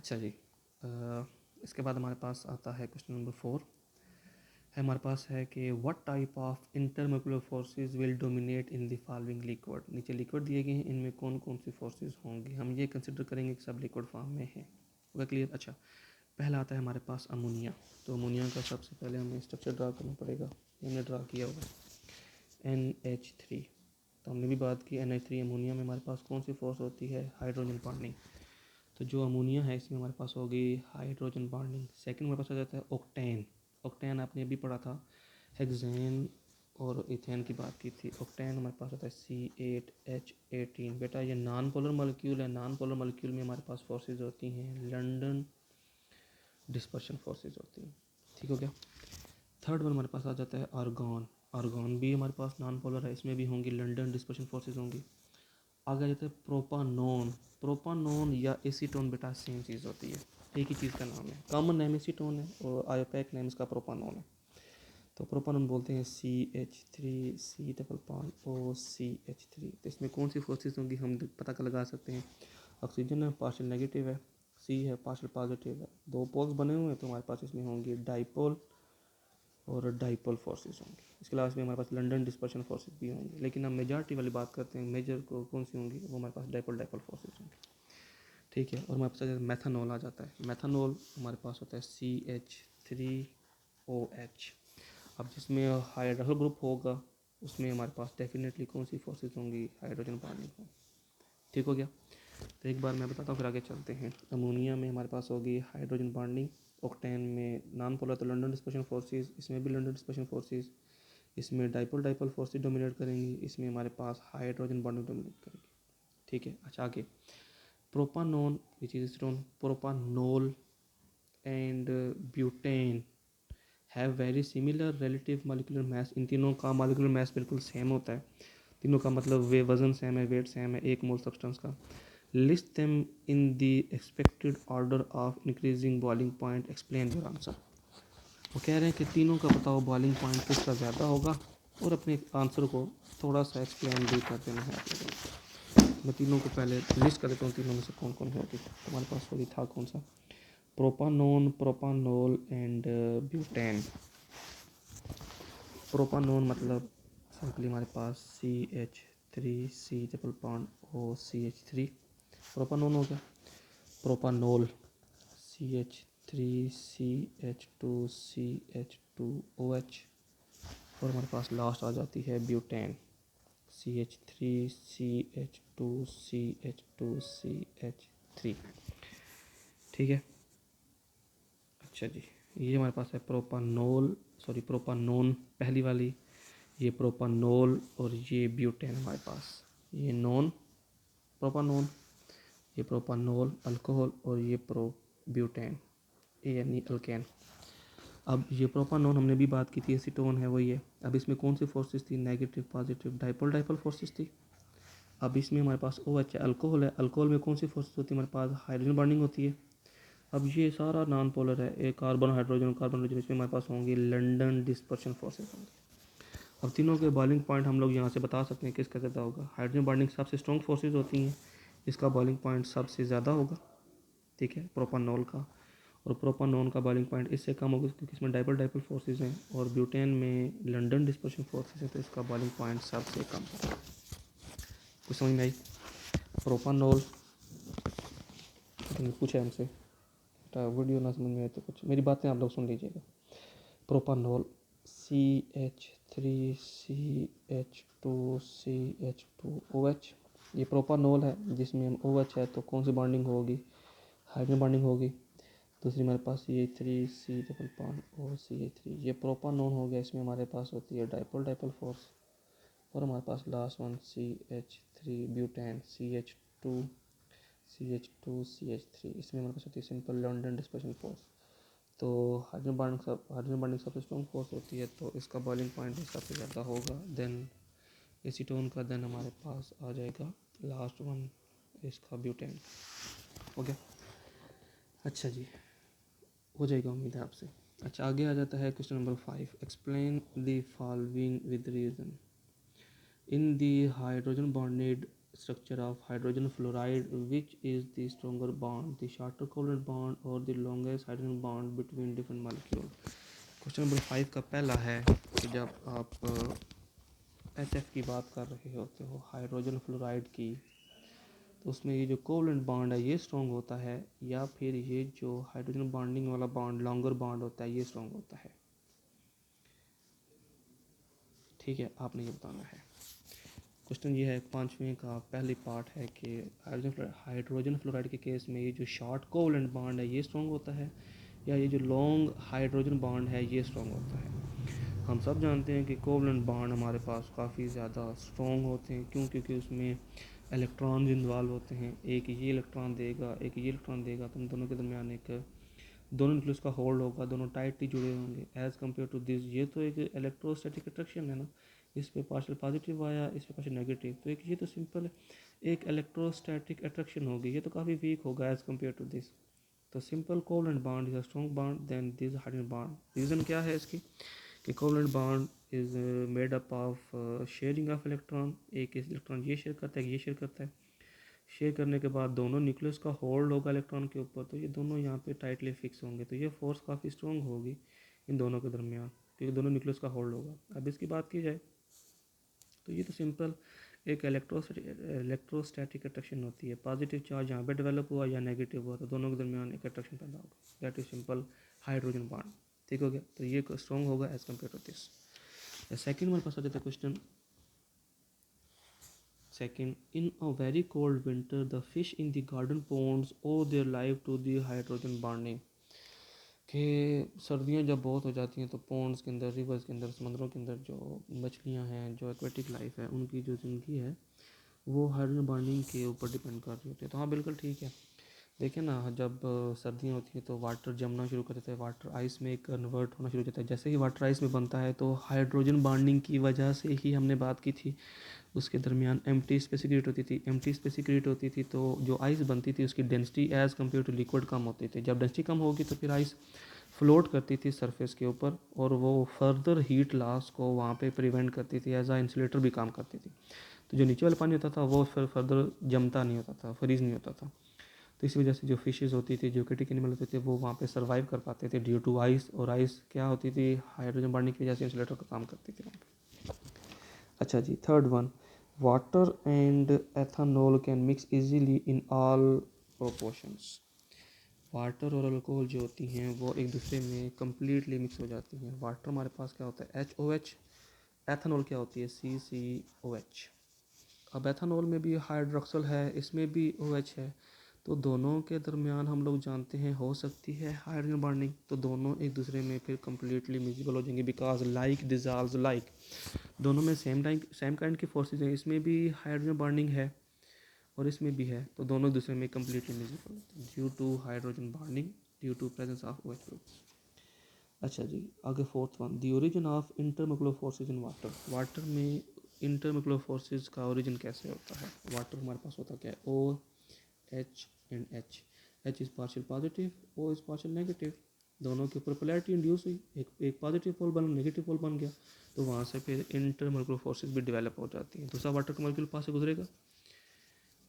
अच्छा जी, इसके बाद हमारे पास आता है क्वेश्चन नंबर 4 है हमारे पास है कि what type of intermolecular forces will dominate in the following liquid. नीचे लिक्विड दिए गए हैं, इनमें कौन कौन सी फोर्सेस होंगी, हम ये कंसिडर करेंगे कि सब लिक्विड फॉर्म में है। होगा क्लियर। अच्छा, पहला आता है हमारे पास अमोनिया। तो अमोनिया का सबसे पहले हमें स्ट्रक्चर ड्रा करना पड़ेगा, हमने ड्रा किया होगा NH3। तो हमने भी बात की NH3 अमोनिया में हमारे पास कौन सी फोर्स होती है, हाइड्रोजन बॉन्डिंग। तो जो अमोनिया है इसमें हमारे पास होगी हाइड्रोजन बॉन्डिंग। सेकंड हमारे पास आ जाता है ऑक्टेन। ऑक्टेन आपने अभी पढ़ा था, हेक्सेन और इथेन की बात की थी। ऑक्टेन हमारे पास आता है C8H18। बेटा ये नॉन पोलर मॉलिक्यूल है, नॉन पोलर मॉलिक्यूल में हमारे पास फोर्सेज होती हैं लंदन डिस्पर्शन फोर्सेज होती हैं। ठीक हो गया। थर्ड वन हमारे पास आ जाता है आर्गॉन। आर्गॉन भी हमारे पास नॉन पोलर है, इसमें भी होंगी लंदन डिस्पर्शन फोर्सेज होंगी। आगे जाते हैं प्रोपानोन। प्रोपानोन या एसीटोन बेटा सेम चीज़ होती है, एक ही चीज़ का नाम है। कॉमन नेम एसीटोन है और आयोपैक नेम इसका प्रोपानोन है। तो प्रोपानोन बोलते हैं CH3 तो इसमें कौन सी फोर्सेस होंगी हम पता कर लगा सकते हैं। ऑक्सीजन है, पार्शियल नेगेटिव है, सी है, पार्शियल पॉजिटिव है, दो पोल्स बने हुए हैं तो हमारे पास इसमें होंगी डाइपोल और डाइपोल फोर्सेस होंगी। इसके अलावा इसमें हमारे पास लंदन डिस्पर्शन फोर्सेस भी होंगी, लेकिन हम मेजॉरिटी वाली बात करते हैं, मेजर को कौन सी होंगी, वो हमारे पास डाइपोल फोर्सेस होंगी। ठीक है। और हमारे पास मैथानॉल आ जाता है। मैथानॉल हमारे पास होता है CH3OH। अब जिसमें हाइड्रोजन ग्रुप होगा उसमें हमारे पास डेफिनेटली कौन सी फोर्सेस होंगी, हाइड्रोजन बॉन्डिंग हो। ठीक हो गया। तो एक बार मैं बताता हूँ फिर आगे चलते हैं। अमोनिया में हमारे पास होगी हाइड्रोजन बॉन्डिंग। ऑक्टेन में नॉन पोलर तो लंदन डिस्पर्शन फोर्सेस, इसमें भी लंदन डिस्पर्शन फोर्सेस। इसमें डाइपोल फोर्सेस डोमिनेट करेंगी, इसमें हमारे पास हाइड्रोजन बॉन्डिंग डोमिनेट करेगी। ठीक है। अच्छा आगे propanone which is acetone propanol and butane have very similar relative molecular mass. इन तीनों का मॉलिक्यूलर मास बिल्कुल सेम होता है, तीनों का मतलब वे वजन सेम है, वेट सेम है, एक मोल सब्सटेंस का। List them in the expected order of increasing boiling point, explain your answer. वो कह रहे हैं कि तीनों का बताओ बॉइलिंग पॉइंट किसका ज़्यादा होगा और अपने आंसर को थोड़ा सा एक्सप्लेन भी कर देना है आप लोगों को। मैं तीनों को पहले लिस्ट कर देता हूँ, तीनों में से कौन कौन होगी। हमारे पास होगी था कौन सा, propanone, propanol and butane. Propanone मतलब सिंपली हमारे पास CH3C OCH3 प्रोपानोन हो गया। प्रोपानोल CH3CH2CH2OH और हमारे पास लास्ट आ जाती है ब्यूटेन CH3CH2CH2CH3। ठीक है। अच्छा जी, ये हमारे पास है प्रोपानोन पहली वाली, ये प्रोपानोल और ये ब्यूटेन हमारे पास। ये नॉन प्रोपानोन, ये प्रोपानोल अल्कोहल और ये ब्यूटेन यानी अल्केन। अब ये प्रोपानोन हमने भी बात की थी, एसीटोन है वही है। अब इसमें कौन सी फोर्सेस थी, नेगेटिव पॉजिटिव डाइपोल फोर्सेस थी। अब इसमें हमारे पास OH है, अल्कोहल है। अल्कोहल में कौन सी फोर्सेस होती है, हमारे पास हाइड्रोजन बॉन्डिंग होती है। अब ये सारा नॉन पोलर है, एक कार्बन हाइड्रोजन कार्बन हाइड्रोजन, इसमें हमारे पास होंगी लंदन डिस्पर्शन फोर्सेस होंगी। अब तीनों के बॉइलिंग पॉइंट हम लोग यहाँ से बता सकते हैं किसका ज़्यादा होगा। हाइड्रोजन बॉन्डिंग सबसे स्ट्रॉन्ग फोर्सेज होती हैं, इसका बॉइलिंग पॉइंट सबसे ज़्यादा होगा। ठीक है, प्रोपानोल का। और प्रोपानोन का बॉइलिंग पॉइंट इससे कम होगा क्योंकि इसमें डाइपोल फोर्सेज हैं और ब्यूटेन में लंदन डिस्पर्शन फोर्सेज हैं, तो इसका बॉइलिंग पॉइंट सबसे कम होगा। कुछ समझ में आई। प्रोपानोल पूछा है हमसे, वीडियो ना समझ में आए तो कुछ मेरी बातें आप लोग सुन लीजिएगा। प्रोपानोल CH3CH2CH2OH, ये प्रोपानोल है जिसमें हम OH है तो कौन सी बॉन्डिंग होगी, हाइड्रोजन बॉन्डिंग होगी। दूसरी हमारे पास CH3C OCH3, ये प्रोपानोन हो गया, इसमें हमारे पास होती है डाइपोल फोर्स। और हमारे पास last one CH3 butane CH2CH3, इसमें हमारे पास होती है सिंपल लंदन डिस्पर्शन फोर्स। तो हाइड्रोजन बॉन्डिंग सबसे स्ट्रॉन्ग फोर्स होती है तो इसका बॉइलिंग पॉइंट सबसे ज़्यादा होगा। देन एसीटोन का, देन हमारे पास आ जाएगा लास्ट वन इसका ब्यूटेन। हो गया। अच्छा जी, हो जाएगा उम्मीद है आपसे। अच्छा आगे आ जाता है question number 5, explain the following with reason. In the hydrogen bonded structure of hydrogen fluoride, which is the stronger bond, the shorter covalent bond or the longest hydrogen bond between different molecules? Question number 5 का पहला है कि जब आप HF की बात कर रहे होते हो हाइड्रोजन फ्लोराइड की, तो उसमें ये जो कोवलेंट बॉन्ड है ये स्ट्रॉन्ग होता है या फिर ये जो हाइड्रोजन बॉन्डिंग वाला बॉन्ड लॉन्गर बॉन्ड होता है ये स्ट्रॉन्ग होता है? ठीक है, आपने ये बताना है। क्वेश्चन ये है 5वें का पहली पार्ट है कि हाइड्रोजन फ्लोराइड के केस में ये जो शॉर्ट कोवलेंट बॉन्ड है ये स्ट्रॉन्ग होता है या ये जो लॉन्ग हाइड्रोजन बॉन्ड है ये स्ट्रॉन्ग होता है? हम सब जानते हैं कि कोवलेंट बॉन्ड हमारे पास काफ़ी ज़्यादा स्ट्रॉन्ग होते हैं। क्यों? क्योंकि उसमें इलेक्ट्रॉन इन्वॉल्व होते हैं, एक ये इलेक्ट्रॉन देगा एक ये इलेक्ट्रॉन देगा, तो उन दोनों के दरमियान एक दोनों न्यूक्लियस का होल्ड होगा, दोनों टाइटली जुड़े होंगे एज़ कम्पेयर टू दिस। ये तो एक इलेक्ट्रोस्टैटिक अट्रैक्शन है ना, इस पे पार्शियल पॉजिटिव आया, इस पे पार्शियल नेगेटिव, तो एक ये तो सिंपल एक इलेक्ट्रोस्टैटिक अट्रैक्शन होगी, ये तो काफ़ी वीक होगा एज़ कम्पेयर टू दिस। तो simple covalent bond is a strong bond then this hydrogen bond. Reason क्या है इसकी कि covalent bond is made up of sharing of electron, एक इलेक्ट्रॉन ये शेयर करता है, ये शेयर करता है, शेयर करने के बाद दोनों न्यूक्लियस का होल्ड होगा इलेक्ट्रॉन के ऊपर, तो ये दोनों यहाँ पे टाइटली फिक्स होंगे, तो ये फोर्स काफ़ी स्ट्रॉन्ग होगी इन दोनों के दरमियान क्योंकि दोनों न्यूक्लियस का होल्ड होगा। अब इसकी बात की जाए तो ये तो सिंपल एक इलेक्ट्रोस्टैटिक अट्रैक्शन होती है, पॉजिटिव चार्ज यहाँ पे डेवलप हुआ या नेगेटिव हुआ तो दोनों के दरमियान एक अट्रैक्शन पैदा होगा, that is simple hydrogen bond. ठीक हो गया, तो ये स्ट्रॉन्ग होगा as compare to this. Second हमारे पास आ जाता है question second, in a very cold winter the fish in the garden ponds owe their life to the hydrogen bonding. कि सर्दियाँ जब बहुत हो जाती हैं तो पॉन्ड्स के अंदर, रिवर्स के अंदर, समंदरों के अंदर जो मछलियाँ हैं, जो एक्वेटिक लाइफ है, उनकी जो ज़िंदगी है वो हाइड्रोजन बॉन्डिंग के ऊपर डिपेंड कर रही होती है। तो हाँ बिल्कुल ठीक है। देखिए ना, जब सर्दियाँ होती हैं तो वाटर जमना शुरू कर देता है, वाटर आइस में कन्वर्ट होना शुरू हो जाता है। जैसे ही वाटर आइस में बनता है तो हाइड्रोजन बॉन्डिंग की वजह से ही हमने बात की थी उसके दरमियान एम्प्टी स्पेस क्रिएट होती थी। एम्प्टी स्पेस क्रिएट होती थी तो जो आइस बनती थी उसकी density as compare to liquid कम होती थी। जब डेंसिटी कम होगी तो फिर आइस फ्लोट करती थी सरफेस के ऊपर और वो फर्दर हीट लॉस को वहाँ पे प्रिवेंट करती थी, एज आ इंसुलेटर भी काम करती थी। तो जो नीचे वाला पानी होता था वो फिर फर्दर जमता नहीं होता था, फ्रीज नहीं होता था। तो इसी वजह से जो फिशेज़ होती थी, जो एक्वेटिक एनिमल होते थे, वो वहाँ पे सर्वाइव कर पाते थे ड्यू टू आइस। और आइस क्या होती थी, हाइड्रोजन बॉन्डिंग की वजह से इंसुलेटर का काम करती थी वहाँ पे। अच्छा जी, third one, water and ethanol can mix easily in all proportions. Water और अल्कोहल जो होती हैं वो एक दूसरे में कम्प्लीटली मिक्स हो जाती हैं। वाटर हमारे पास क्या होता है HOH, एथानॉल क्या होती है CCOH। अब एथानॉल में भी हाइड्रोक्सल है, इसमें भी OH है, तो दोनों के दरमियान हम लोग जानते हैं हो सकती है हाइड्रोजन बॉन्डिंग, तो दोनों एक दूसरे में फिर कम्प्लीटली मिजिबल हो जाएंगे बिकॉज लाइक डिजॉल्व्स लाइक। दोनों में सेम काइंड की फोर्सेज हैं, इसमें भी हाइड्रोजन बॉन्डिंग है और इसमें भी है, तो दोनों एक दूसरे में completely miscible due to hydrogen bonding due to presence of OH groups. अच्छा जी, आगे fourth one, the origin of intermolecular forces in water. Water में इंटरमोकुलर फोर्सेज का ओरिजिन कैसे होता है? वाटर हमारे पास होता क्या है, OH and H is partial positive, O is partial negative. दोनों के ऊपर पोलैरिटी इंड्यूस हुई, एक पॉजिटिव पोल बन नेगेटिव पोल बन गया, तो वहाँ से फिर इंटरमोकुलर फोर्सेज भी डेवलप हो जाती हैं। दूसरा वाटर का मॉलिक्यूल पास से गुजरेगा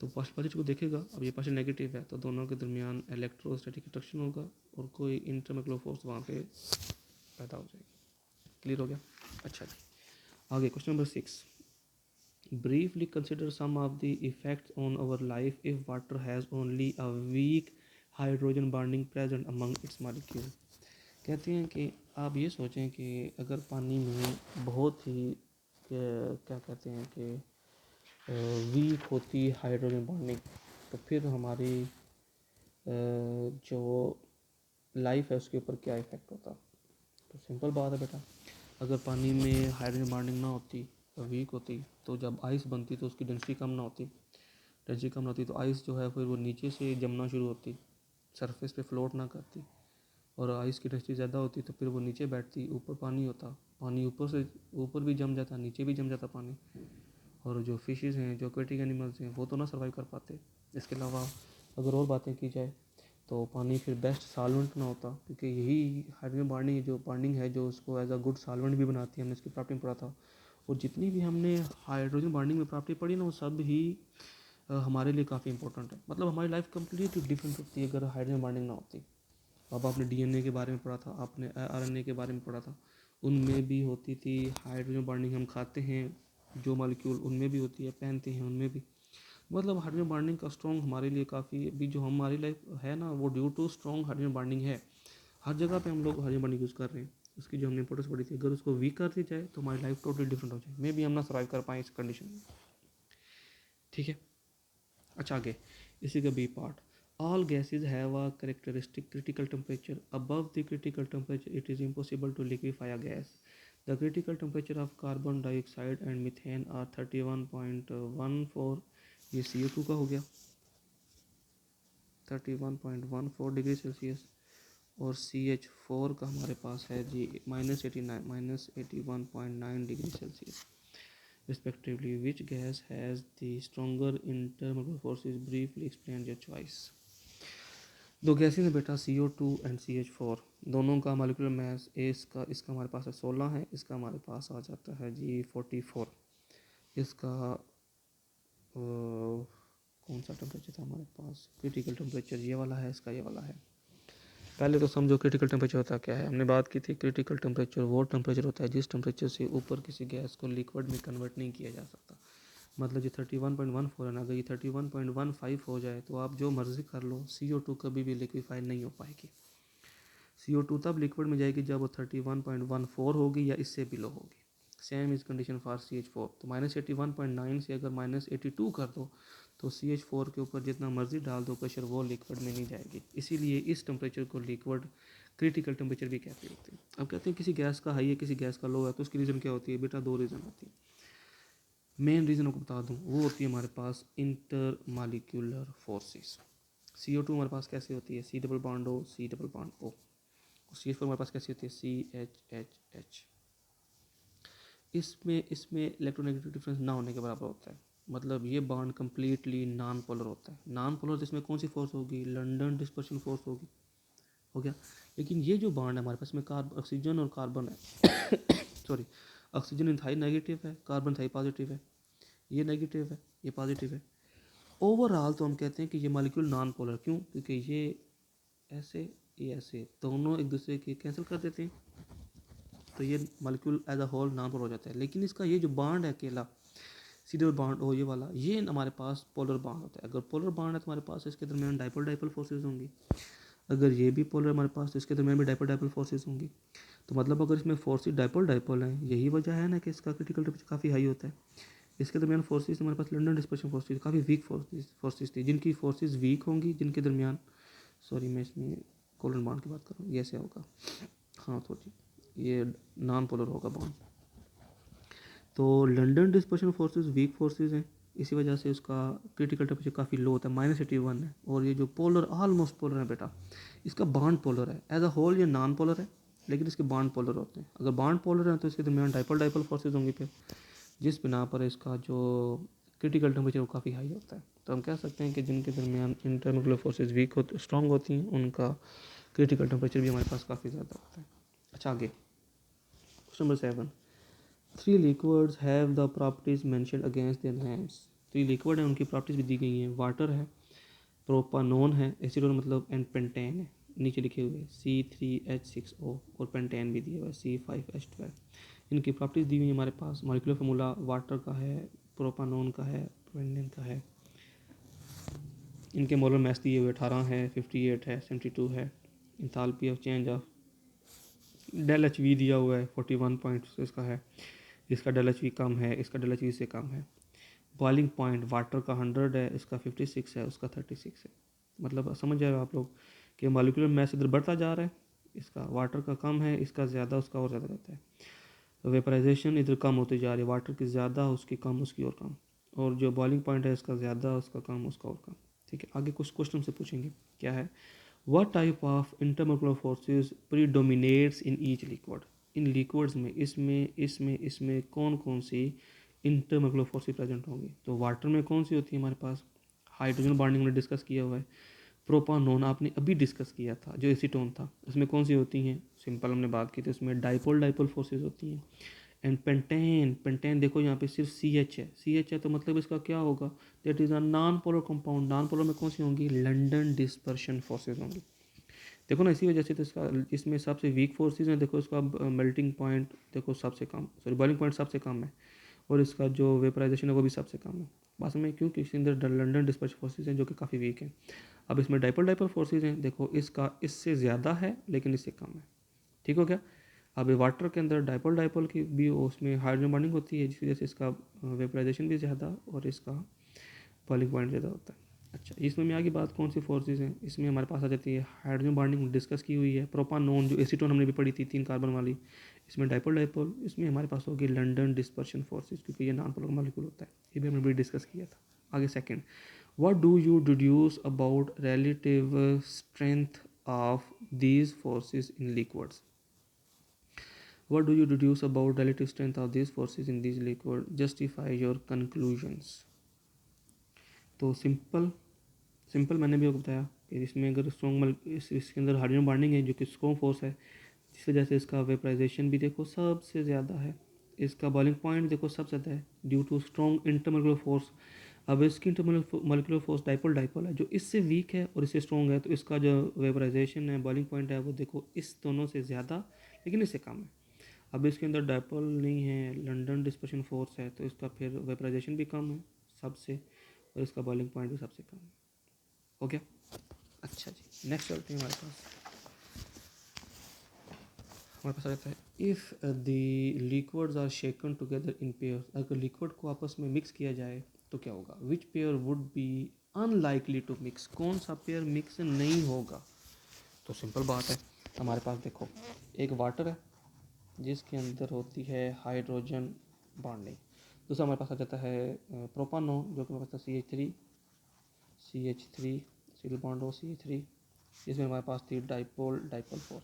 तो पार्शियल पॉजिटिव को देखेगा, अब ये पार्शियल नेगेटिव है, तो दोनों के दरमियान इलेक्ट्रोस्टैटिक अट्रैक्शन होगा और कोई इंटरमोकुलर फोर्स वहाँ पे पैदा हो जाएगी। क्लियर हो गया? अच्छा जी, आगे question number 6, briefly consider some of the effects on our life if water has only a weak hydrogen bonding present among its molecule। कहते हैं कि आप ये सोचें कि अगर पानी में बहुत ही क्या कहते हैं कि वीक होती हाइड्रोजन बॉन्डिंग, तो फिर हमारी जो लाइफ है उसके ऊपर क्या इफ़ेक्ट होता। तो सिंपल बात है बेटा, अगर पानी में हाइड्रोजन बॉन्डिंग ना होती, वीक होती, तो जब आइस बनती तो उसकी डेंसिटी कम ना होती, डेंसिटी कम ना होती तो आइस जो है फिर वो नीचे से जमना शुरू होती, सरफेस पे फ्लोट ना करती, और आइस की डेंसिटी ज़्यादा होती तो फिर वो नीचे बैठती, ऊपर पानी होता, पानी ऊपर से ऊपर भी जम जाता, नीचे भी जम जाता पानी, और जो फिशेज़ हैं, जो एक्वेटिक एनिमल्स हैं, वो तो ना सर्वाइव कर पाते। इसके अलावा अगर और बातें की जाए तो पानी फिर बेस्ट सॉल्वेंट ना होता, क्योंकि यही हाइड्रोजन बॉन्डिंग जो है जो उसको एज अ गुड सॉल्वेंट भी बनाती है, हमने इसकी प्रॉपर्टी में पढ़ा था। और जितनी भी हमने हाइड्रोजन बॉन्डिंग में प्रॉपर्टी पढ़ी ना वो सब ही हमारे लिए काफ़ी इंपॉर्टेंट है। मतलब हमारी लाइफ कम्प्लीटली डिफरेंट होती है अगर हाइड्रोजन बॉन्डिंग ना होती। अब आपने डीएनए के बारे में पढ़ा था, आपने आरएनए के बारे में पढ़ा था, उनमें भी होती थी हाइड्रोजन बॉन्डिंग। हम खाते हैं जो मॉलिक्यूल उनमें भी होती है, पहनते हैं उनमें भी। मतलब हाइड्रोजन बॉन्डिंग का स्ट्रॉन्ग हमारे लिए काफ़ी भी जो हमारी लाइफ है ना वो due to strong hydrogen bonding है। हर जगह पे हम लोग हाइड्रोजन बॉन्डिंग यूज़ कर रहे हैं। उसकी जो हमने इंपॉर्टेंस पढ़ी थी, अगर उसको वीक कर दी जाए तो हमारी लाइफ टोटली डिफरेंट हो जाए, मे भी हम ना सर्वाइव कर पाएँ इस कंडीशन में। ठीक है, अच्छा आगे इसी का B part. All gases have a characteristic critical temperature. Above the critical temperature, it is impossible to liquefy a gas. The critical temperature of carbon dioxide and methane are 31.14, ये CO2 का हो गया 31.14 डिग्री सेल्सियस, और CH4 का हमारे पास है जी -81.9 degree Celsius respectively. Which gas has the stronger intermolecular forces? Briefly explain your choice. दो gases हैं बेटा, CO2 एंड CH4, दोनों का मॉलिक्यूलर मास इसका हमारे पास है 16 है, इसका हमारे पास आ जाता है जी 44। इसका कौन सा टेम्परेचर था हमारे पास, क्रिटिकल टेम्परेचर ये वाला है, इसका ये वाला है। पहले तो समझो क्रिटिकल टेम्परेचर होता क्या है। हमने बात की थी क्रिटिकल टेम्परेचर वो टेम्परेचर होता है जिस टेम्परेचर से ऊपर किसी गैस को लिक्विड में कन्वर्ट नहीं किया जा सकता। मतलब जो 31.14 है ना, अगर ये 31.15 हो जाए तो आप जो मर्जी कर लो, CO2 कभी भी लिक्विफाई नहीं हो पाएगी। CO2 तब लिक्विड में जाएगी जब वो 31.14 होगी या इससे बिलो होगी। Same is condition for CH4। तो -81.9 से अगर -82 कर दो तो CH4 के ऊपर जितना मर्जी डाल दो प्रेशर, वो लिक्विड में नहीं जाएगी। इसीलिए इस टेम्परेचर को लिक्विड क्रिटिकल टेम्परेचर भी कहते होते हैं। अब कहते हैं किसी गैस का हाई है किसी गैस का लो है, तो उसकी रीज़न क्या होती है बेटा, दो रीज़न होती है। मेन रीज़न आपको बता दूं, वो होती है हमारे पास इंटर मालिक्यूलर फोर्सेस। CO2 हमारे पास कैसे होती है, C double bond O C double bond O। CH4 हमारे पास कैसी होती है, CHHH। इसमें इलेक्ट्रोनेगेटिव डिफरेंस ना होने के बराबर होता है। मतलब ये बॉन्ड कम्प्लीटली नॉन पोलर होता है। नॉन पोलर जिसमें कौन सी फोर्स होगी, लंदन डिस्पर्शन फोर्स होगी, हो गया। लेकिन ये जो बॉन्ड है हमारे पास में ऑक्सीजन और कार्बन है सॉरी, ऑक्सीजन थाई नेगेटिव है, कार्बन थाई पॉजिटिव है, ये नेगेटिव है ये पॉजिटिव है। ओवरऑल तो हम कहते हैं कि ये मॉलिक्यूल नॉन पोलर। क्यों? क्योंकि ये ऐसे दोनों एक दूसरे के कैंसिल कर देते हैं, तो ये molecule as a whole non polar हो जाता है। लेकिन इसका ये जो बॉन्ड है अकेला C डबल बॉन्ड O ये वाला, ये हमारे पास पोलर बॉन्ड होता है। अगर पोलर बॉन्ड है तो हमारे पास इसके दरमियान डाइपोल फोर्सेज होंगी। अगर ये भी पोलर हमारे पास तो इसके दरमियान भी डाइपोल फोर्सेज होंगी। तो मतलब अगर इसमें फोर्सेज डाइपोल हैं, यही वजह है ना कि इसका क्रिटिकल टेम्परेचर काफ़ी हाई होता है। इसके दरमियान फोर्सेज हमारे पास लंदन डिस्पर्शन फोर्सेज काफ़ी वीक फोर्सेज थी, जिनकी फोर्सेज वीक होंगी, जिनके दरमियान सॉरी मैं इसमें कोलन बॉन्ड की बात कर रहा हूँ, ये ऐसे होगा, हाँ थोड़ी ये नॉन पोलर होगा बॉन्ड। तो London dispersion forces week forces हैं, इसी वजह से उसका क्रिटिकल टेम्परेचर काफ़ी लो होता है, -81 है। और ये जो पोलर ऑलमोस्ट पोलर है बेटा, इसका बॉन्ड पोलर है। एज अ होल ये नॉन पोलर है, लेकिन इसके बॉन्ड पोलर होते हैं। अगर बॉन्ड पोलर है तो इसके दरमियान डाइपोल फोर्सेज होंगी फिर, जिस बिना पर इसका जो क्रिटिकल टेम्परेचर वो काफ़ी हाई होता है। तो हम कह सकते हैं कि जिनके दरमियान इंटरमोलर फोर्सेज वीक होती स्ट्रॉन्ग होती हैं, उनका क्रिटिकल टेम्परेचर भी हमारे पास काफ़ी ज़्यादा होता है। अच्छा आगे question number 7। 3 liquids have the properties mentioned against their names। 3 liquid हैं, उनकी प्रॉपर्टीज भी दी गई हैं। वाटर है, प्रोपानोन है, एसिडोन मतलब, एंड पेंटेन है, नीचे लिखे हुए C3H6O, और पेंटेन भी दिया हुआ है C5H12। इनकी प्रॉपर्टीज दी हुई है हमारे पास। मॉलिक्यूलर फार्मूला वाटर का है, प्रोपानोन का है, पेंटेन का है। इनके मोलर मास दिए हुए 18 है, 58 है, 72 है। Enthalpy of change of del H V दिया हुआ है 41 पॉइंट इसका है, इसका डेल एच वी कम है, इसका डेल एच वी से कम है। बॉइलिंग पॉइंट वाटर का 100 है, इसका 56 है, उसका 36 है। मतलब समझ जाएगा आप लोग कि मॉलिक्यूलर मास इधर बढ़ता जा रहा है, इसका वाटर का कम है, इसका ज़्यादा, उसका और ज़्यादा रहता है। वेपराइजेशन इधर कम होती जा रही है, वाटर की ज़्यादा, उसकी कम, उसकी और कम। और जो बॉइलिंग पॉइंट है इसका ज़्यादा, उसका कम, उसका और कम। ठीक है, आगे कुछ क्वेश्चन से पूछेंगे। क्या है, What type of intermolecular forces predominates in each liquid? In liquids में इसमें कौन कौन सी इंटरमोलकुलर फोर्सेस प्रेजेंट होंगी? तो वाटर में कौन सी होती है हमारे पास, हाइड्रोजन बॉन्डिंग में डिस्कस किया हुआ है। प्रोपानोन आपने अभी डिस्कस किया था, जो एसीटोन था, उसमें कौन सी होती हैं, सिंपल हमने बात की थी, उसमें डाइपोल फोर्सेस होती हैं। एंड पेंटेन, पेंटेन देखो यहाँ पे सिर्फ सी एच है, सी एच है तो मतलब इसका क्या होगा, that is a non polar compound. Non polar में कौन सी होंगी, लंदन डिस्पर्शन फोर्सेज होंगी। देखो ना, इसी वजह से तो इसका, इसमें सबसे वीक फोर्सेज हैं, देखो इसका मेल्टिंग पॉइंट देखो सबसे कम, सॉरी बॉइलिंग पॉइंट सबसे कम है, और इसका जो वेपराइजेशन है वो भी सबसे कम है। वास्तव में क्योंकि इसके अंदर लंदन डिस्पर्शन फोर्सेज हैं जो कि काफ़ी वीक हैं। अब इसमें डाइपोल डाइपोल फोर्सेज हैं, देखो इसका इससे ज़्यादा है लेकिन इससे कम है। ठीक हो गया। अब वाटर के अंदर डाइपोल डाइपोल की भी उसमें हाइड्रोजन बॉन्डिंग होती है, जिसकी वजह से इसका वेपराइजेशन भी ज़्यादा और इसका बॉइलिंग पॉइंट ज़्यादा होता है। अच्छा, इसमें में आगे बात कौन सी फोर्सेज हैं, इसमें हमारे पास आ जाती है हाइड्रोजन बॉन्डिंग डिस्कस की हुई है, प्रोपानोन जो एसीटोन हमने भी पढ़ी थी 3 कार्बन वाली, इसमें डाइपोल डाइपोल, इसमें हमारे पास होगी लंदन डिस्पर्शन फोर्सेज क्योंकि ये नॉन पोलर मॉलिक्यूल होता है, ये भी हमने भी डिस्कस किया था। आगे second, what do you deduce about relative strength of these forces in liquids. What do you deduce about relative strength of these forces in these liquid? Justify your conclusions. तो सिंपल मैंने भी आपको बताया कि इसमें अगर स्ट्रॉन्ग इसके अंदर हाइड्रोजन बॉन्डिंग है जो कि स्ट्रॉन्ग फोर्स है, जिस वजह से इसका वेपराइजेशन भी देखो सबसे ज़्यादा है, इसका बॉइलिंग पॉइंट देखो सबसे ज़्यादा है due to strong intermolecular force. अब इसकी इंटरमोलिकुलर फोर्स डाइपोल डाइपोल है जो इससे वीक है और इससे स्ट्रॉन्ग है, तो इसका जो वेपराइजेशन है बॉइलिंग पॉइंट है वो देखो इस दोनों से ज़्यादा लेकिन इससे कम है। अब इसके अंदर डाइपोल नहीं है, लंदन डिस्पर्शन फोर्स है, तो इसका फिर वेपराइजेशन भी कम है सबसे और इसका बॉइलिंग पॉइंट भी सबसे कम है। हो गया। अच्छा जी, नेक्स्ट चलते हैं हमारे पास आ जाता है if the liquids are shaken together in pairs. अगर लिक्विड को आपस में मिक्स किया जाए तो क्या होगा, which pair would be unlikely to mix, कौन सा पेयर मिक्स नहीं होगा। तो सिंपल बात है, हमारे पास देखो एक वाटर है जिसके अंदर होती है हाइड्रोजन बॉन्डिंग, दूसरा हमारे पास आ जाता है प्रोपानोन जो कि हमारे पास CH3 सिंगल बॉन्ड हो CH3, इसमें हमारे पास थी dipole dipole force.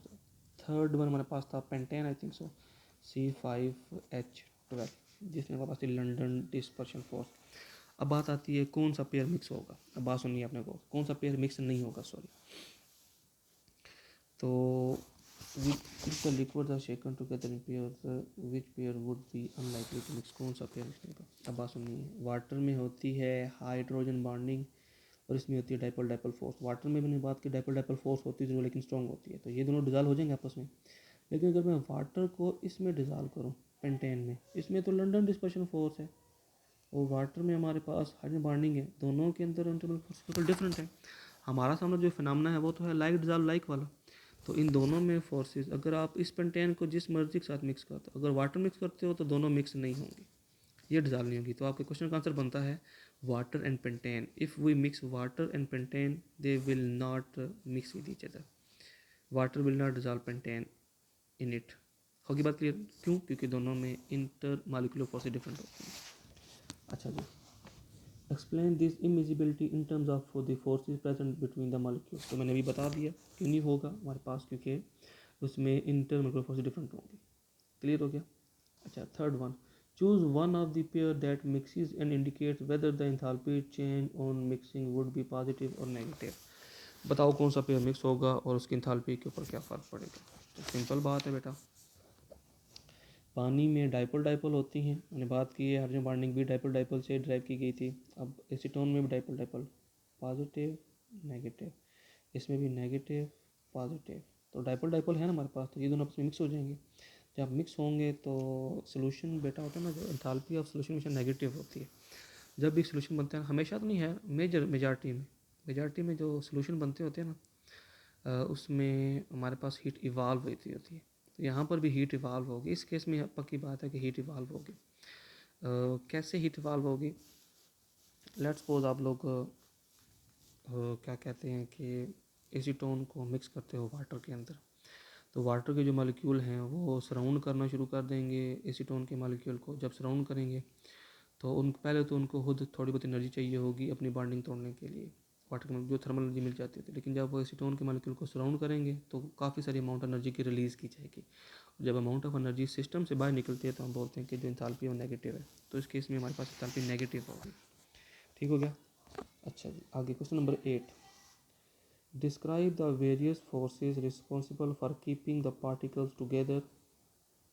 Third one हमारे पास था pentane I think so C5H12, जिसमें हमारे पास थी लंदन डिस्पर्शन फोर्स। अब बात आती है कौन सा पेयर मिक्स होगा, अब बात सुनिए अपने को, कौन सा पेयर मिक्स नहीं होगा सॉरी। तो if the liquids are shaken together in pairs, which pair would be unlikely to mix, कौन सा पेयर मिक्स होगा। अब बात सुनिए, वाटर में होती है हाइड्रोजन बॉन्डिंग और इसमें होती है डाइपोल डाइपोल फोर्स। वाटर में मैंने बात की डाइपोल डाइपोल फोर्स होती है जरूर लेकिन स्ट्रॉन्ग होती है, तो ये दोनों डिजॉल्व हो जाएंगे आपस में। लेकिन अगर मैं वाटर को इसमें डिजॉल्व करूँ पेंटेन में, इसमें तो लंदन डिस्पर्शन फोर्स है और वाटर में हमारे पास हाइड्रोजन बॉन्डिंग है, दोनों के अंदर इंटरनल फोर्स बिल्कुल डिफरेंट है। हमारा सामने जो फिनोमेना है वो तो है लाइक डिजॉल्व लाइक वाला, तो इन दोनों में फोर्सेस, अगर आप इस पेंटेन को जिस मर्जी के साथ मिक्स करते हो, अगर वाटर मिक्स करते हो तो दोनों मिक्स नहीं होंगे, ये डिजॉल्व नहीं होगी। तो आपके क्वेश्चन का आंसर बनता है water and pentane. If we mix water and pentane they will not mix with each other, water will not dissolve pentane in it. होगी बात क्लियर, क्यों, क्योंकि दोनों में इंटर मालिकुलर फोर्सेस डिफरेंट होती हैं। अच्छा जी, explain this immiscibility in terms of the forces present between the molecules. तो मैंने अभी बता दिया क्यों नहीं होगा हमारे पास, क्योंकि उसमें इंटर मालिकुलर फोर्सेज डिफरेंट होंगी। क्लियर हो गया। अच्छा, third one, choose one of the pair that mixes and indicates whether the enthalpy change on mixing would be positive और नेगेटिव। बताओ कौन सा पेयर मिक्स होगा और उसकी एंथैल्पी के ऊपर क्या फ़र्क पड़ेगा। तो सिंपल बात है बेटा, पानी में डाइपोल डाइपोल होती हैं, मैंने बात की है हाइड्रोजन बॉन्डिंग भी डाइपोल डाइपोल से ड्राइव की गई थी। अब एसीटोन में भी डाइपोल डाइपोल, पॉजिटिव नेगेटिव, इसमें भी नेगेटिव पॉजिटिव, तो डाइपोल डाइपोल है ना हमारे पास, तो ये दोनों आपस में मिक्स हो जाएंगे। जब मिक्स होंगे तो सोल्यूशन बेटा होता है ना, जो एंथैल्पी ऑफ सोल्यूशन हमेशा नेगेटिव होती है। जब भी सोल्यूशन बनते हैं, हमेशा तो नहीं है, मेजॉरिटी में जो सोल्यूशन बनते होते हैं ना, उसमें हमारे पास हीट इवाल्व होती होती है, तो यहाँ पर भी हीट इवाल्व होगी। इस केस में पक्की बात है कि हीट इवाल्व होगी। कैसे हीट इवाल्व होगी, लेट्स सपोज आप लोग क्या कहते हैं कि एसीटोन को मिक्स करते हो वाटर के अंदर, तो वाटर के जो मॉलिक्यूल हैं वो सराउंड करना शुरू कर देंगे एसीटोन के मॉलिक्यूल को। जब सराउंड करेंगे तो पहले तो उनको खुद थोड़ी बहुत एनर्जी चाहिए होगी अपनी बॉन्डिंग तोड़ने के लिए, वाटर में जो थर्मल एनर्जी मिल जाती थी, लेकिन जब वो एसीटोन के मॉलिक्यूल को सराउंड करेंगे तो काफ़ी सारी अमाउंट एनर्जी की रिलीज़ की जाएगी। जब अमाउंट ऑफ एनर्जी सिस्टम से बाहर निकलती है तो हम बोलते हैं कि जो एंथैल्पी है वो नेगेटिव है, तो इस केस में हमारे पास एंथैल्पी नेगेटिव होगी। ठीक हो गया। अच्छा जी, आगे question number 8, describe the various forces responsible for keeping the particles together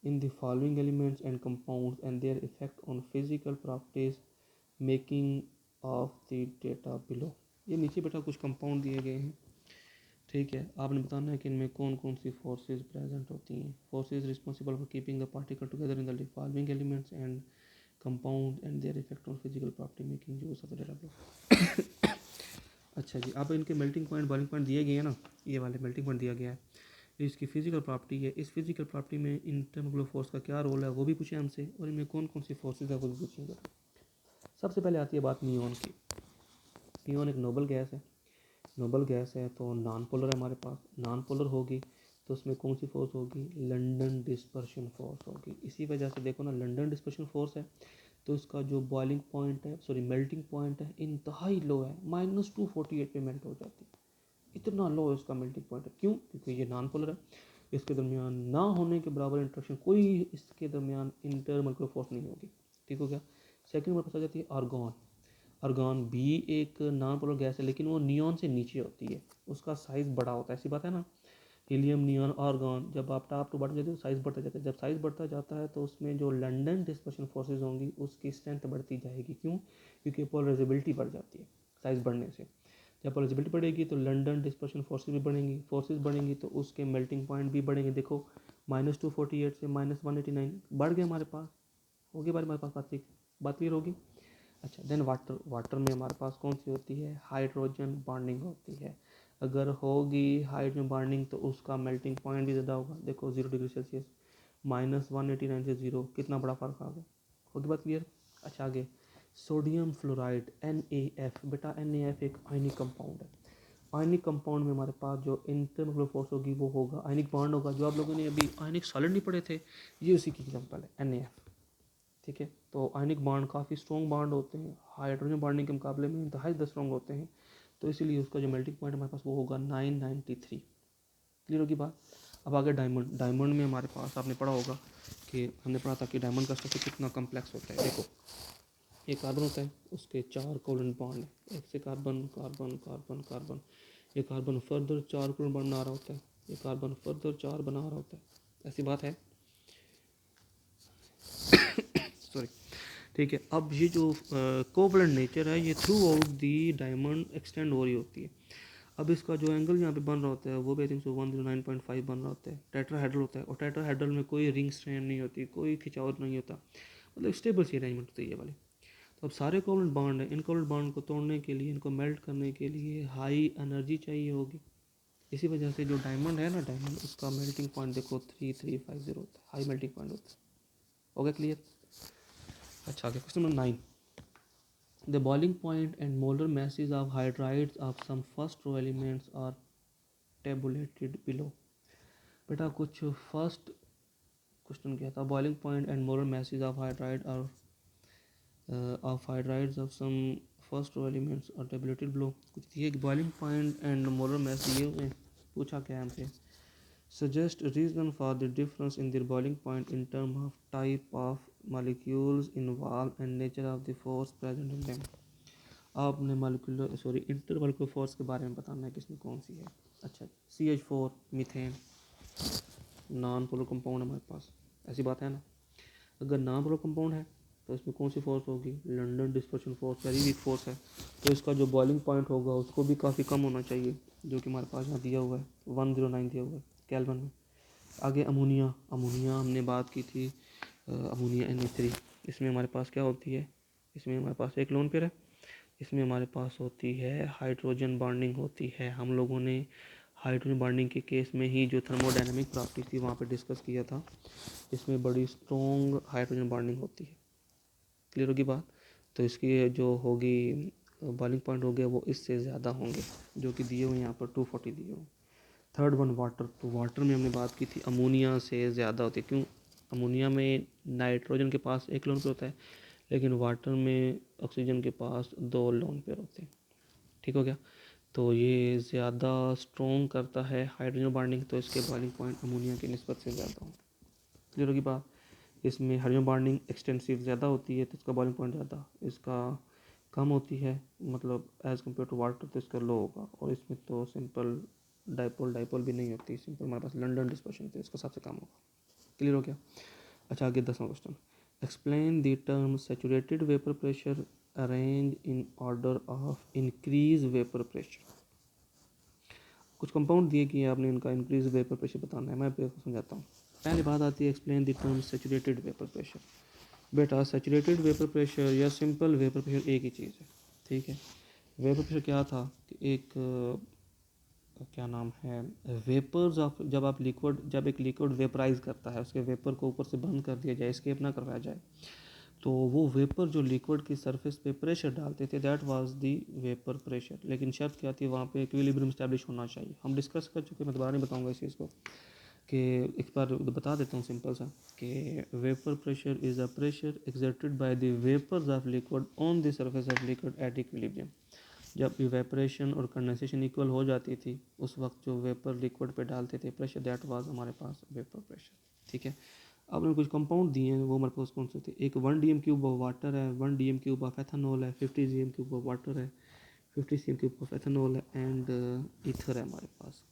in the following elements and compounds and their effect on physical properties making of the data below। ये नीचे बेटा कुछ कंपाउंड दिए गए हैं, ठीक है। आपने बताना है कि इनमें कौन कौन सी फोर्सेस प्रेजेंट होती हैं। Forces responsible for keeping the particle together in the following elements and compound and their effect on physical property making use of the data below. अच्छा जी, अब इनके मेल्टिंग पॉइंट बॉइलिंग पॉइंट दिए गए हैं ना, ये वाले मेल्टिंग पॉइंट दिया गया है। इसकी फिजिकल प्रॉपर्टी है, इस फिजिकल प्रॉपर्टी में इंटरमोलर फोर्स का क्या रोल है वो भी पूछे हमसे, और इनमें कौन कौन सी फोर्सेज है वो भी पूछेंगे। सबसे पहले आती है बात नियॉन की। नियॉन एक नोबल गैस है, नोबल गैस है तो नॉन पोलर है हमारे पास। नॉन पोलर होगी तो उसमें कौन सी फोर्स होगी, लंदन डिस्पर्शन फोर्स होगी। इसी वजह से देखो ना, लंदन डिस्पर्शन फोर्स है तो इसका जो बॉइलिंग पॉइंट है, सॉरी मेल्टिंग पॉइंट है, इंतहाई लो है, -248 पे मेल्ट हो जाती है। इतना लो है उसका मेल्टिंग पॉइंट है। क्यों? क्योंकि ये नॉन पोलर है, इसके दरमियान ना होने के बराबर इंटरेक्शन, कोई इसके दरमियान इंटरमोलकुलर फोर्स नहीं होगी। ठीक हो गया। सेकंड नंबर पर आ जाती है आर्गॉन। आर्गॉन भी एक नॉन पोलर गैस है लेकिन वो नियॉन से नीचे होती है, उसका साइज़ बड़ा होता है। ऐसी बात है ना, हीलियम, नियॉन, आर्गॉन, जब आप टॉप टू बॉटम जाते हो साइज़ बढ़ता जाता है। जब साइज़ बढ़ता जाता है तो उसमें जो लंदन डिस्पर्शन फोर्सेज होंगी उसकी स्ट्रेंथ बढ़ती जाएगी। क्यों? क्योंकि पोलराइजेबिलिटी बढ़ जाती है साइज़ बढ़ने से। जब पोलराइजेबिलिटी बढ़ेगी तो लंदन डिस्पर्शन फोर्सेज भी बढ़ेंगी, फोर्सेज बढ़ेंगी तो उसके मेल्टिंग पॉइंट भी बढ़ेंगे। देखो -248 से -189 बढ़ गए हमारे पास, होगी हमारे पास बात क्लियर होगी। अच्छा, देन वाटर। वाटर में हमारे पास कौन सी होती है, हाइड्रोजन बॉन्डिंग होती है। अगर होगी हाइड्रोजन बॉन्डिंग तो उसका मेल्टिंग पॉइंट भी ज़्यादा होगा। देखो 0 डिग्री सेल्सियस, -189 से 0, कितना बड़ा फ़र्क आ गया। होगी बात क्लियर। अच्छा आगे, सोडियम फ्लोराइड NaF। बेटा NaF एक आयनिक कंपाउंड है। आयनिक कंपाउंड में हमारे पास जो इंटरमोलर फोर्स होगी वो होगा आयनिक बॉन्ड होगा। जो आप लोगों ने अभी आयनिक सॉलिड नहीं पढ़े थे, ये उसी की एग्जांपल है NaF। ठीक है, तो आयनिक बॉन्ड काफ़ी स्ट्रॉन्ग बॉन्ड होते हैं, हाइड्रोजन बॉन्डिंग के मुकाबले में इंतहाई स्ट्रॉन्ग होते हैं, तो इसीलिए उसका जो मेल्टिंग पॉइंट हमारे पास वो होगा 993। क्लियर होगी बात। अब आगे डायमंड। डायमंड में हमारे पास आपने पढ़ा होगा कि हमने पढ़ा था कि डायमंड का स्ट्रक्चर कितना कम्प्लेक्स होता है। देखो एक कार्बन होता है, उसके 4 कोवलेंट बॉन्ड है, एक से कार्बन कार्बन कार्बन कार्बन, ये कार्बन फर्दर 4 कोवलेंट बॉन्ड बना रहा होता है, ये कार्बन फर्दर 4 बना रहा होता है। ऐसी बात है, सॉरी। ठीक है, अब ये जो कोवलेंट नेचर है ये through out the diamond extend हो रही होती है। अब इसका जो एंगल यहाँ पे बन रहा होता है वो भी आई थिंक सो 109.5 बन रहा होता है। टेट्राहेड्रल होता है और टेट्राहेड्रल में कोई रिंग स्ट्रैंड नहीं होती, कोई खिंचाव नहीं होता, मतलब स्टेबल सी अरेंजमेंट होती है ये वाली। तो अब सारे कोवलेंट बॉन्ड हैं, इन कोवलेंट बॉन्ड को तोड़ने के लिए, इनको मेल्ट करने के लिए हाई एनर्जी चाहिए होगी। इसी वजह से जो डायमंड है ना, डायमंड उसका मेल्टिंग पॉइंट देखो 3350 होता है, हाई मेल्टिंग पॉइंट होता है। हो गया क्लियर। अच्छा आगे question number 9। The boiling point and molar masses of hydrides of some first row elements are tabulated below। बेटा कुछ फर्स्ट क्वेश्चन क्या था, boiling point and molar masses of hydride or of hydrides of some first row elements are tabulated below. कुछ दिए कि boiling point and molar mass दिए हुए हैं, पूछा क्या है हमसे, suggest reason for the difference in the boiling point in term of type of molecules involve and nature of the force present in them. आपने मॉलिक्यूलर सॉरी इंटरमॉलिक्यूलर फोर्स के बारे में बताना है किसमें कौन सी है। अच्छा, CH4 methane non polar compound हमारे पास, ऐसी बात है ना। अगर नॉन पोलर कंपाउंड है तो इसमें कौन सी फोर्स होगी, London dispersion force, very weak force है, तो इसका जो बॉइलिंग पॉइंट होगा उसको भी काफ़ी कम होना चाहिए, जो कि हमारे पास यहाँ दिया हुआ है 109 दिया हुआ है केल्विन में। आगे अमोनिया। अमोनिया हमने बात की थी, अमोनिया Na3। इसमें हमारे पास क्या होती है, इसमें हमारे पास एक लोन पेयर है, इसमें हमारे पास होती है हाइड्रोजन बॉन्डिंग होती है। हम लोगों ने हाइड्रोजन बॉन्डिंग के केस में ही जो थर्मोडायनामिक प्रॉपर्टीज थी वहाँ पे डिस्कस किया था, इसमें बड़ी स्ट्रॉन्ग हाइड्रोजन बॉन्डिंग होती है। क्लियर होगी बात। तो इसकी जो होगी बॉइलिंग पॉइंट हो गया वो इससे ज़्यादा होंगे, जो कि दिए हुए यहाँ पर 240 दिए हुए। Third one water. तो वाटर में हमने बात की थी अमोनिया से ज़्यादा होती है। क्यों? अमोनिया में नाइट्रोजन के पास एक लोन पेयर होता है, लेकिन वाटर में ऑक्सीजन के पास 2 लोन पेयर होते हैं। ठीक हो गया। तो ये ज़्यादा स्ट्रॉन्ग करता है हाइड्रोजन बॉन्डिंग, तो इसके बॉइलिंग पॉइंट अमोनिया की निस्बत से ज़्यादा हो। क्लियर होगी बात। इसमें हाइड्रोजन बॉन्डिंग एक्सटेंसिव ज़्यादा होती है तो इसका बॉइलिंग पॉइंट ज़्यादा, इसका कम होती है, मतलब एज़ कम्पेयर टू वाटर तो इसका लो होगा। और इसमें तो सिंपल डाइपोल भी नहीं होती, सिंपल हमारे पास लंदन डिस्पर्शन तो इसका सबसे कम होगा। क्लियर हो गया। अच्छा आगे 10वां question, explain the term saturated vapour pressure arrange in order of increase vapour pressure. कुछ कंपाउंड दिए कि आपने इनका इंक्रीज वेपर प्रेशर बताना है, मैं आपको समझाता हूँ। पहली बात आती है explain the term saturated vapour pressure. बेटा सैचुरेटेड वेपर प्रेशर या सिंपल वेपर प्रेशर एक ही चीज़ है, ठीक है। वेपर प्रेशर क्या था कि एक क्या नाम है, वेपर्स ऑफ, जब एक लिक्विड वेपराइज करता है, उसके वेपर को ऊपर से बंद कर दिया जाए, एस्केप ना करवाया जाए, तो वो वेपर जो लिक्विड की सरफेस पे प्रेशर डालते थे, that was the vapour pressure. लेकिन शर्त क्या थी, वहाँ पे इक्विलिब्रियम स्टैब्लिश होना चाहिए। हम डिस्कस कर चुके हैं, मैं दोबारा नहीं बताऊंगा इस चीज़ को, कि एक बार बता देता हूँ सिंपल सा, कि vapour pressure is a pressure exerted by the vapours of liquid on the surface of liquid at equilibrium. जब इवेपरेशन और कंडेंसेशन इक्वल हो जाती थी, उस वक्त जो वेपर लिक्विड पे डालते थे प्रेशर, दैट वाज हमारे पास वेपर प्रेशर, ठीक है। अब उन्होंने कुछ कंपाउंड दिए हैं, वो हमारे पास कौन से थे, एक 1 D M cube of water है, 1 D M cube of ethanol है, 50 G M cube of water है, 50 C M cube of ethanol है, एंड ईथर है हमारे पास।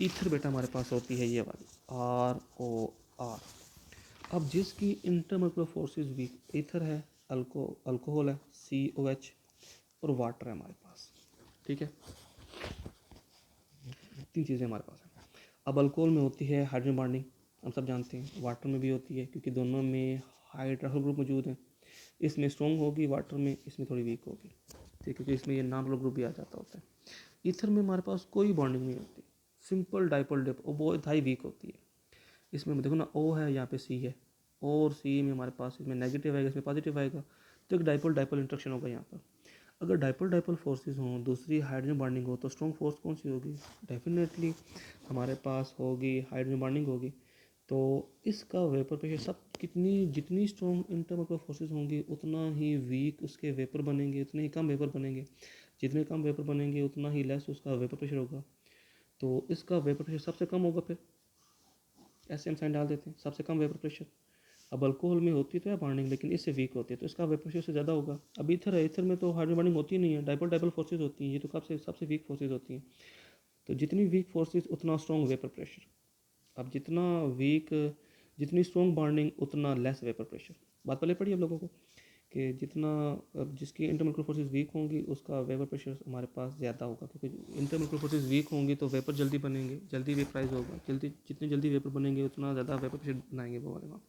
ईथर बेटा हमारे पास होती है ये वाली ROR। अब जिसकी इंटरमोलिकुलर फोर्सेस वीक, ईथर है, अल्कोहल है COH, और वाटर है हमारे पास, ठीक है। तीन चीज़ें हमारे पास है। अब अल्कोहल में होती है हाइड्रोजन बॉन्डिंग, हम सब जानते हैं। वाटर में भी होती है, क्योंकि दोनों में हाइड्रोक्सिल ग्रुप मौजूद है। इसमें स्ट्रॉन्ग होगी वाटर में, इसमें थोड़ी वीक होगी, ठीक है, क्योंकि इसमें ये नॉन ग्रुप भी आ जाता होता है। ईथर में हमारे पास कोई बॉन्डिंग नहीं होती, सिंपल डाइपोल डिप, वो बहुत हाई वीक होती है। इसमें देखो ना, O है, यहाँ पे C है, O और C में हमारे पास, इसमें नेगेटिव आएगा, इसमें पॉजिटिव आएगा, तो एक डाइपोल डाइपोल इंट्रैक्शन होगा यहाँ पर। अगर डाइपोल डाइपोल फोर्सेस हों, दूसरी हाइड्रोजन बॉन्डिंग हो, तो स्ट्रॉन्ग फोर्स कौन सी होगी, डेफिनेटली हमारे पास होगी हाइड्रोजन बॉन्डिंग होगी। तो इसका वेपर प्रेशर सब जितनी स्ट्रॉन्ग इंटरमोलिकुलर फोर्सेस होंगी, उतना ही वीक उसके वेपर बनेंगे, उतने ही कम वेपर बनेंगे। जितने कम वेपर बनेंगे उतना ही लेस उसका वेपर प्रेशर होगा। तो इसका वेपर प्रेशर सबसे कम होगा, फिर ऐसे हम साइन डाल देते हैं, सबसे कम वेपर प्रेशर। अब अल्कोहल में होती तो है बॉन्डिंग, लेकिन इससे वीक होती है, तो इसका वेपर प्रेशर से ज़्यादा होगा। अब ईथर है, ईथर में तो हाइड्रोजन बॉन्डिंग होती नहीं है, डाइपोल डाइपोल फोर्सेज होती हैं, ये तो कब से सबसे वीक फोर्सेज होती हैं। तो जितनी वीक फोर्सेज उतना स्ट्रॉन्ग वेपर प्रेशर। अब जितनी स्ट्रॉन्ग बॉन्डिंग उतना लेस वेपर प्रेशर। बात पहले पड़ी अब लोगों को, कि जितना जिसकी इंटरमोलिकुलर फोर्सेस वीक होंगी उसका वेपर प्रेशर हमारे पास ज़्यादा होगा, क्योंकि इंटरमोलिकुलर फोर्सेस वीक होंगी तो वेपर जल्दी बनेंगे, जल्दी वेपराइज होगा, जितनी जल्दी वेपर बनेंगे उतना ज़्यादा वेपर प्रेशर बनाएंगे वो वाले वहाँ,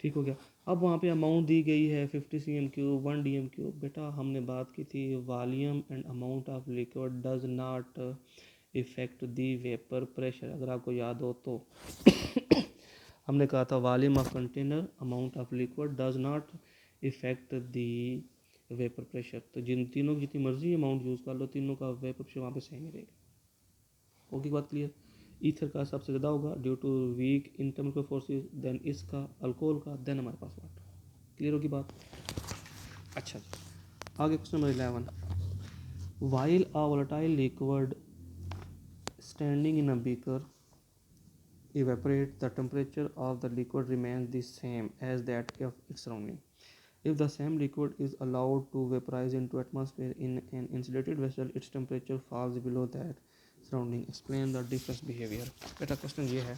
ठीक हो गया। अब वहाँ पे अमाउंट दी गई है 50 cm3, 1 dm3। बेटा हमने बात की थी volume and amount of liquid does not effect the vapour pressure, अगर आपको याद हो तो हमने कहा था volume of container, amount of liquid does not effect the vapour pressure. तो जिन तीनों की जितनी मर्जी अमाउंट यूज़ कर लो, तीनों का वेपर प्रेशर वहाँ पे सेम ही रहेगा। होगी बात क्लियर। ईथर का सबसे ज़्यादा होगा due to weak intermolecular forces, then इसका, अल्कोहल का, देन हमारे पास वाटर। क्लियर होगी बात। अच्छा जी, आगे question number 11, while a volatile liquid standing in a beaker evaporate, the temperature of the liquid remains the same as that of its surrounding. If the same liquid is allowed to vaporize into atmosphere in an insulated vessel, its temperature falls below that surrounding. Explain the difference behavior. बेटा question ये है,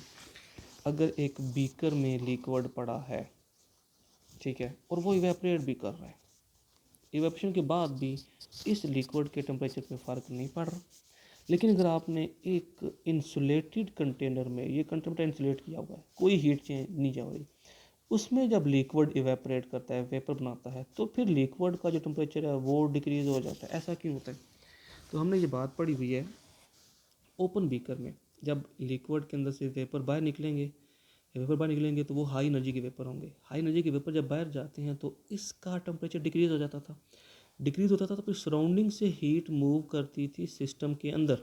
अगर एक beaker में liquid पड़ा है, ठीक है, और वो इवेपोरेट भी कर रहा है, इवेपोरेशन के बाद भी इस लिक्विड के टेम्परेचर पे फ़र्क नहीं पड़ रहा। लेकिन अगर आपने एक इंसुलेटेड कंटेनर में, ये कंटेनर इंसुलेट किया हुआ है, कोई हीट चेंज नहीं जा रही, उसमें जब लिक्विड इवेपोरेट करता है, वेपर बनाता है, तो फिर लिक्विड का जो टेम्परेचर है वो डिक्रीज़ हो जाता है। ऐसा क्यों होता है? तो हमने ये बात पढ़ी हुई है, ओपन बीकर में जब लिक्विड के अंदर से वेपर बाहर निकलेंगे तो वो हाई एनर्जी के वेपर होंगे। हाई एनर्जी के वेपर जब बाहर जाते हैं तो इसका टेम्परेचर डिक्रीज़ हो जाता था। डिक्रीज़ होता था तो फिर सराउंडिंग से हीट मूव करती थी सिस्टम के अंदर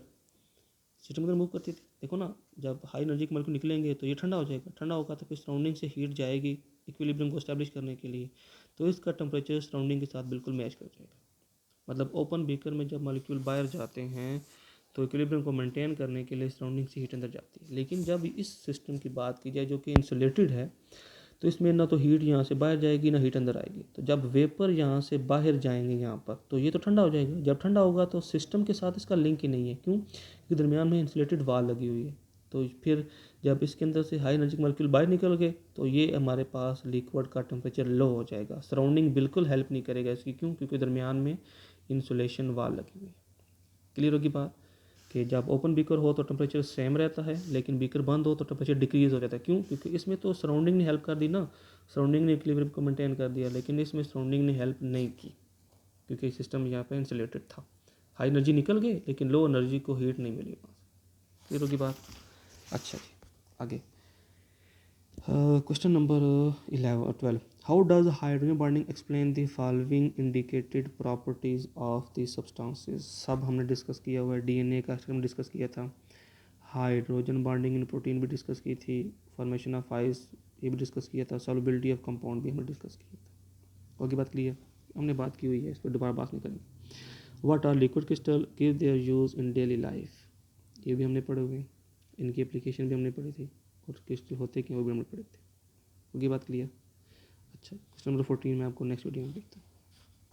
मूव करती थी। देखो ना, जब हाई एनर्जी के मॉलिक्यूल निकलेंगे तो ये ठंडा हो जाएगा, ठंडा होगा तो फिर सराउंडिंग से हीट जाएगी इक्विलिब्रियम को एस्टैब्लिश करने के लिए, तो इसका टेम्परेचर सराउंडिंग के साथ बिल्कुल मैच कर जाएगा। मतलब ओपन बीकर में जब मॉलिक्यूल बाहर जाते हैं तो इक्विलिब्रियम को मेंटेन करने के लिए सराउंडिंग से हीट अंदर जाती है। लेकिन जब इस सिस्टम की बात की जाए जो कि इंसुलेटेड है, तो इसमें ना तो हीट यहाँ से बाहर जाएगी ना हीट अंदर आएगी। तो जब वेपर यहाँ से बाहर जाएंगे यहाँ पर, तो ये तो ठंडा हो जाएगा। जब ठंडा होगा तो सिस्टम के साथ इसका लिंक ही नहीं है। क्यों? क्योंकि दरमियान में इंसुलेटेड वाल लगी हुई है। तो फिर जब इसके अंदर से हाई एनर्जी मॉलिक्यूल बाहर निकल गए तो ये हमारे पास लिक्विड का टेम्परेचर लो हो जाएगा। सराउंडिंग बिल्कुल हेल्प नहीं करेगा इसकी, क्यों? क्योंकि दरमियान में इंसुलेशन वाल लगी हुई है। क्लियर होगी बात कि जब ओपन बीकर हो तो टेम्परेचर सेम रहता है, लेकिन बीकर बंद हो तो टेम्परेचर डिक्रीज़ हो जाता है। क्यों? क्योंकि इसमें तो सराउंडिंग ने हेल्प कर दी ना, सराउंडिंग ने इक्विलिब्रियम को मेंटेन कर दिया, लेकिन इसमें सराउंडिंग ने हेल्प नहीं की क्योंकि सिस्टम यहाँ पे इंसुलेटेड था। हाई एनर्जी निकल गए लेकिन लो एनर्जी को हीट नहीं मिली वहाँ से। क्लियर होगी बात? अच्छा जी, आगे question number 12, how does hydrogen bonding explain the following indicated properties of the substances. सब हमने डिस्कस किया हुआ है, डीएनए का हमने डिस्कस किया था, हाइड्रोजन बॉन्डिंग इन प्रोटीन भी डिस्कस की थी, फॉर्मेशन ऑफ आइस ये भी डिस्कस किया था, सॉल्युबिलिटी ऑफ कंपाउंड भी हमने डिस्कस किया था। ओके, बात क्लियर? हमने बात की हुई है, इस पर दोबारा बात नहीं करेंगे। What are liquid crystal, give their use in daily life, ये भी हमने पढ़े हुए, इनकी एप्लीकेशन भी हमने पढ़ी थी, और क्रिस्टल होते क्या वो भी हमने पढ़े थे। होगी बात क्लियर? अच्छा, क्वेश्चन नंबर 14 मैं आपको नेक्स्ट वीडियो में देखता हूँ।